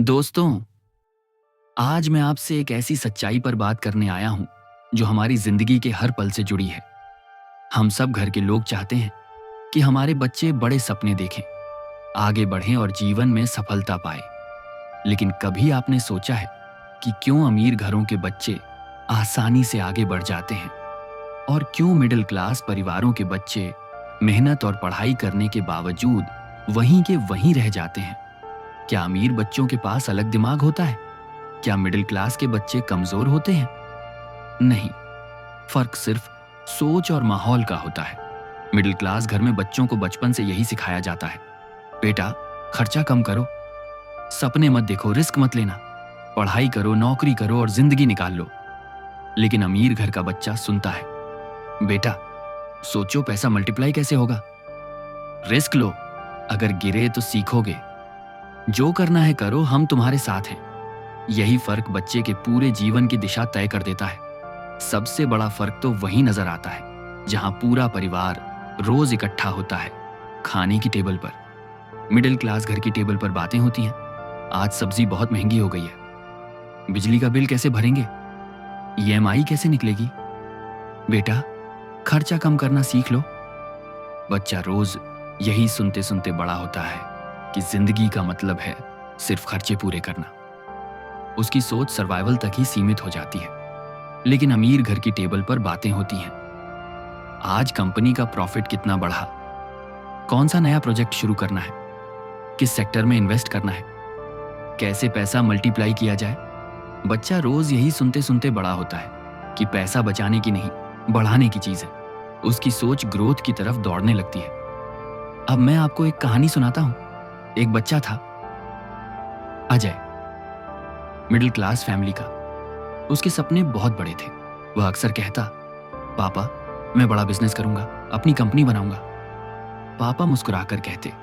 दोस्तों, आज मैं आपसे एक ऐसी सच्चाई पर बात करने आया हूं जो हमारी जिंदगी के हर पल से जुड़ी है। हम सब घर के लोग चाहते हैं कि हमारे बच्चे बड़े सपने देखें, आगे बढ़ें और जीवन में सफलता पाए। लेकिन कभी आपने सोचा है कि क्यों अमीर घरों के बच्चे आसानी से आगे बढ़ जाते हैं और क्यों मिडिल क्लास परिवारों के बच्चे मेहनत और पढ़ाई करने के बावजूद वहीं के वहीं रह जाते हैं? क्या अमीर बच्चों के पास अलग दिमाग होता है? क्या मिडिल क्लास के बच्चे कमजोर होते हैं? नहीं, फर्क सिर्फ सोच और माहौल का होता है। मिडिल क्लास घर में बच्चों को बचपन से यही सिखाया जाता है, बेटा खर्चा कम करो, सपने मत देखो, रिस्क मत लेना, पढ़ाई करो, नौकरी करो और जिंदगी निकाल लो। लेकिन अमीर घर का बच्चा सुनता है, बेटा सोचो पैसा मल्टीप्लाई कैसे होगा, रिस्क लो, अगर गिरे तो सीखोगे, जो करना है करो, हम तुम्हारे साथ हैं। यही फर्क बच्चे के पूरे जीवन की दिशा तय कर देता है। सबसे बड़ा फर्क तो वही नजर आता है जहां पूरा परिवार रोज इकट्ठा होता है खाने की टेबल पर। मिडिल क्लास घर की टेबल पर बातें होती हैं, आज सब्जी बहुत महंगी हो गई है, बिजली का बिल कैसे भरेंगे, ईएमआई कैसे निकलेगी, बेटा खर्चा कम करना सीख लो। बच्चा रोज यही सुनते सुनते बड़ा होता है कि जिंदगी का मतलब है सिर्फ खर्चे पूरे करना। उसकी सोच सर्वाइवल तक ही सीमित हो जाती है। लेकिन अमीर घर की टेबल पर बातें होती हैं, आज कंपनी का प्रॉफिट कितना बढ़ा, कौन सा नया प्रोजेक्ट शुरू करना है, किस सेक्टर में इन्वेस्ट करना है, कैसे पैसा मल्टीप्लाई किया जाए। बच्चा रोज यही सुनते सुनते बड़ा होता है कि पैसा बचाने की नहीं, बढ़ाने की चीज है। उसकी सोच ग्रोथ की तरफ दौड़ने लगती है। अब मैं आपको एक कहानी सुनाता हूं। एक बच्चा था, अजय, मिडिल क्लास फैमिली का। उसके सपने बहुत बड़े थे। वह अक्सर कहता, पापा मैं बड़ा बिजनेस करूंगा, अपनी कंपनी बनाऊंगा। पापा मुस्कुराकर कहते,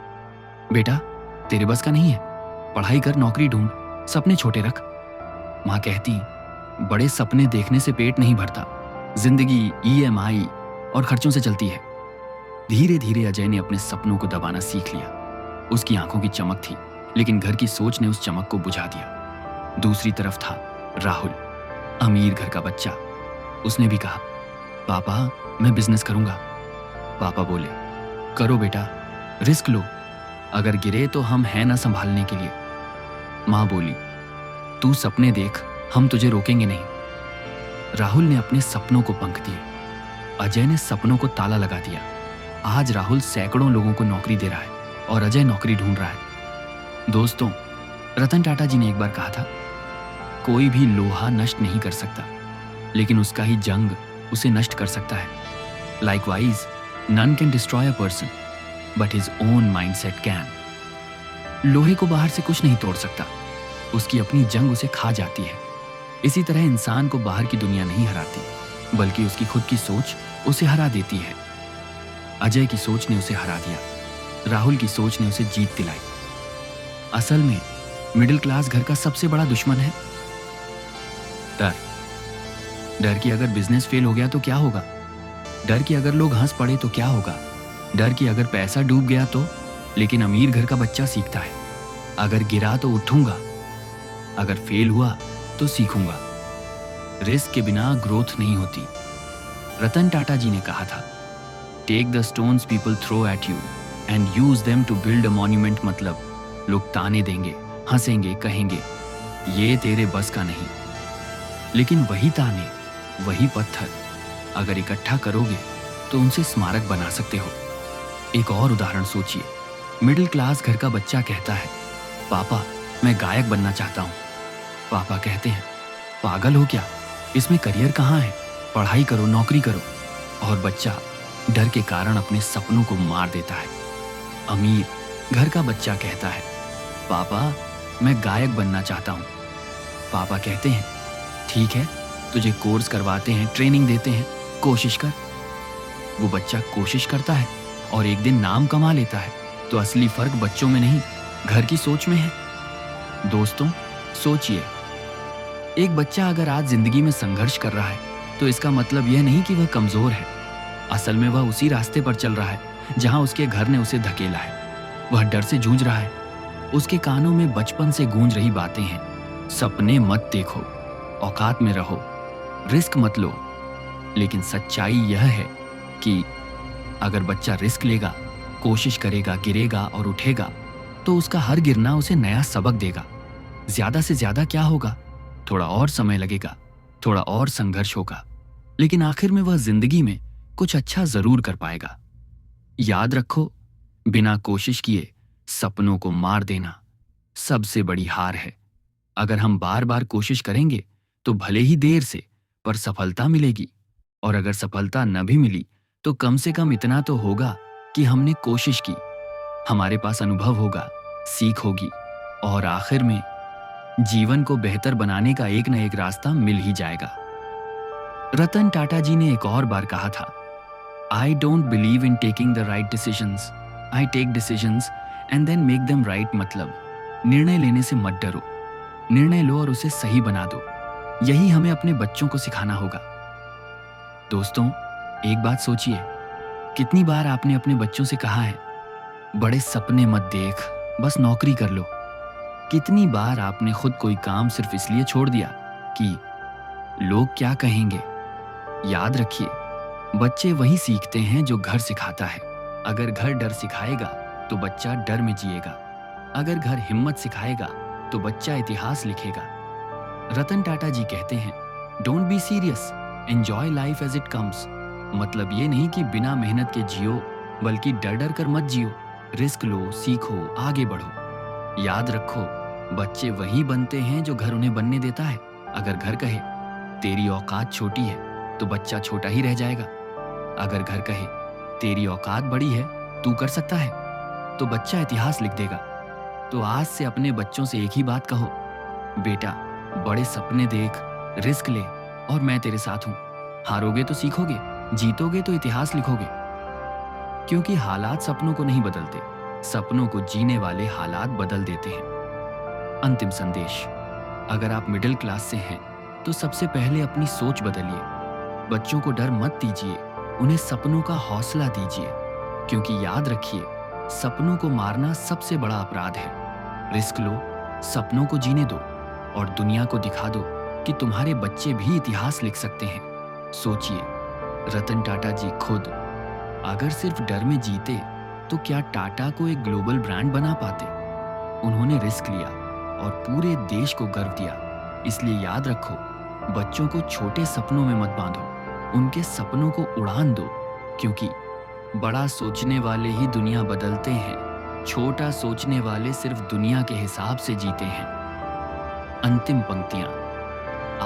बेटा तेरे बस का नहीं है, पढ़ाई कर, नौकरी ढूंढ, सपने छोटे रख। मां कहती, बड़े सपने देखने से पेट नहीं भरता, जिंदगी ईएमआई और खर्चों से चलती है। धीरे धीरे अजय ने अपने सपनों को दबाना सीख लिया। उसकी आंखों की चमक थी, लेकिन घर की सोच ने उस चमक को बुझा दिया। दूसरी तरफ था राहुल, अमीर घर का बच्चा। उसने भी कहा, पापा मैं बिजनेस करूंगा। पापा बोले, करो बेटा, रिस्क लो, अगर गिरे तो हम हैं ना संभालने के लिए। मां बोली, तू सपने देख, हम तुझे रोकेंगे नहीं। राहुल ने अपने सपनों को पंख दिए, अजय ने सपनों को ताला लगा दिया। आज राहुल सैकड़ों लोगों को नौकरी दे रहा है और अजय नौकरी ढूंढ रहा है। दोस्तों, रतन टाटा जी ने एक बार कहा था, कोई भी लोहा नष्ट नहीं कर सकता, लेकिन उसका ही जंग उसे नष्ट कर सकता है। Likewise, none can destroy a person but his own mindset can. लोहे को बाहर से कुछ नहीं तोड़ सकता, उसकी अपनी जंग उसे खा जाती है। इसी तरह इंसान को बाहर की दुनिया नहीं हराती, बल्कि उसकी खुद की सोच उसे हरा देती है। अजय की सोच ने उसे हरा दिया, राहुल की सोच ने उसे जीत दिलाई। असल में मिडिल क्लास घर का सबसे बड़ा दुश्मन है डर। डर कि अगर बिजनेस फेल हो गया तो क्या होगा, डर कि अगर लोग हंस पड़े तो क्या होगा, डर कि अगर पैसा डूब गया तो। लेकिन अमीर घर का बच्चा सीखता है, अगर गिरा तो उठूंगा, अगर फेल हुआ तो सीखूंगा। रिस्क के बिना ग्रोथ नहीं होती। रतन टाटा जी ने कहा था, take the stones people throw at you and use them to build a monument. मतलब लोग ताने देंगे, हंसेंगे, कहेंगे ये तेरे बस का नहीं, लेकिन वही ताने, वही पत्थर अगर इकट्ठा करोगे तो उनसे स्मारक बना सकते हो। एक और उदाहरण सोचिए, मिडिल क्लास घर का बच्चा कहता है, पापा मैं गायक बनना चाहता हूं। पापा कहते हैं, पागल हो क्या, इसमें करियर कहाँ है, पढ़ाई करो, नौकरी करो। और बच्चा डर के कारण अपने सपनों को मार देता है। अमीर घर का बच्चा कहता है, पापा मैं गायक बनना चाहता हूं। पापा कहते हैं, ठीक है, तुझे कोर्स करवाते हैं, ट्रेनिंग देते हैं, कोशिश कर। वो बच्चा कोशिश करता है और एक दिन नाम कमा लेता है। तो असली फर्क बच्चों में नहीं, घर की सोच में है। दोस्तों सोचिए, एक बच्चा अगर आज जिंदगी में संघर्ष कर रहा है तो इसका मतलब यह नहीं कि वह कमजोर है। असल में वह उसी रास्ते पर चल रहा है जहां उसके घर ने उसे धकेला है। वह डर से जूझ रहा है, उसके कानों में बचपन से गूंज रही बातें हैं। सपने मत देखो, औकात में रहो, रिस्क मत लो। लेकिन सच्चाई यह है कि अगर बच्चा रिस्क लेगा, कोशिश करेगा, गिरेगा और उठेगा, तो उसका हर गिरना उसे नया सबक देगा। ज्यादा से ज्यादा क्या होगा? थोड़ा और समय लगेगा, थोड़ा और संघर्ष होगा, लेकिन आखिर में वह जिंदगी में कुछ अच्छा जरूर कर पाएगा। याद रखो, बिना कोशिश किए सपनों को मार देना सबसे बड़ी हार है। अगर हम बार बार कोशिश करेंगे तो भले ही देर से, पर सफलता मिलेगी। और अगर सफलता न भी मिली तो कम से कम इतना तो होगा कि हमने कोशिश की। हमारे पास अनुभव होगा, सीख होगी, और आखिर में जीवन को बेहतर बनाने का एक न एक रास्ता मिल ही जाएगा। रतन टाटा जी ने एक और बार कहा था, I don't believe in taking the right decisions, I take decisions and then make them right. मतलब निर्णय लेने से मत डरो, निर्णय लो और उसे सही बना दो। यही हमें अपने बच्चों को सिखाना होगा। दोस्तों, एक बात सोचिए, कितनी बार आपने अपने बच्चों से कहा है, बड़े सपने मत देख, बस नौकरी कर लो। कितनी बार आपने खुद कोई काम सिर्फ इसलिए छोड़ दिया कि लोग क्या कहेंगे। याद रखिए, बच्चे वही सीखते हैं जो घर सिखाता है। अगर घर डर सिखाएगा तो बच्चा डर में जिएगा। अगर घर हिम्मत सिखाएगा तो बच्चा इतिहास लिखेगा। रतन टाटा जी कहते हैं, don't be serious, enjoy life as it comes. मतलब ये नहीं कि बिना मेहनत के जियो, बल्कि डर डर कर मत जियो। रिस्क लो, सीखो, आगे बढ़ो। याद रखो, बच्चे वही बनते हैं जो घर उन्हें बनने देता है। अगर घर कहे तेरी औकात छोटी है तो बच्चा छोटा ही रह जाएगा। अगर घर कहे तेरी औकात बड़ी है, तू कर सकता है, तो बच्चा इतिहास लिख देगा। तो आज से अपने बच्चों से एक ही बात कहो, बेटा बड़े सपने देख, रिस्क ले, और मैं तेरे साथ हूं। हारोगे तो सीखोगे, जीतोगे तो इतिहास लिखोगे। क्योंकि हालात सपनों को नहीं बदलते, सपनों को जीने वाले हालात बदल देते हैं। अंतिम संदेश, अगर आप मिडिल क्लास से हैं तो सबसे पहले अपनी सोच बदलिए। बच्चों को डर मत दीजिए, उन्हें सपनों का हौसला दीजिए। क्योंकि याद रखिए, सपनों को मारना सबसे बड़ा अपराध है। रिस्क लो, सपनों को जीने दो, और दुनिया को दिखा दो कि तुम्हारे बच्चे भी इतिहास लिख सकते हैं। सोचिए, रतन टाटा जी खुद अगर सिर्फ डर में जीते तो क्या टाटा को एक ग्लोबल ब्रांड बना पाते। उन्होंने रिस्क लिया और पूरे देश को गर्व दिया। इसलिए याद रखो, बच्चों को छोटे सपनों में मत बांधो, उनके सपनों को उड़ान दो। क्योंकि बड़ा सोचने वाले ही दुनिया बदलते हैं, छोटा सोचने वाले सिर्फ दुनिया के हिसाब से जीते हैं। अंतिम पंक्तियां,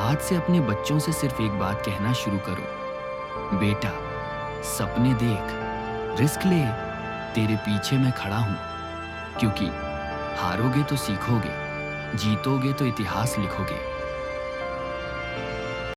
आज से अपने बच्चों से सिर्फ एक बात कहना शुरू करो, बेटा सपने देख, रिस्क ले, तेरे पीछे मैं खड़ा हूं। क्योंकि हारोगे तो सीखोगे, जीतोगे तो इतिहास लिखोगे।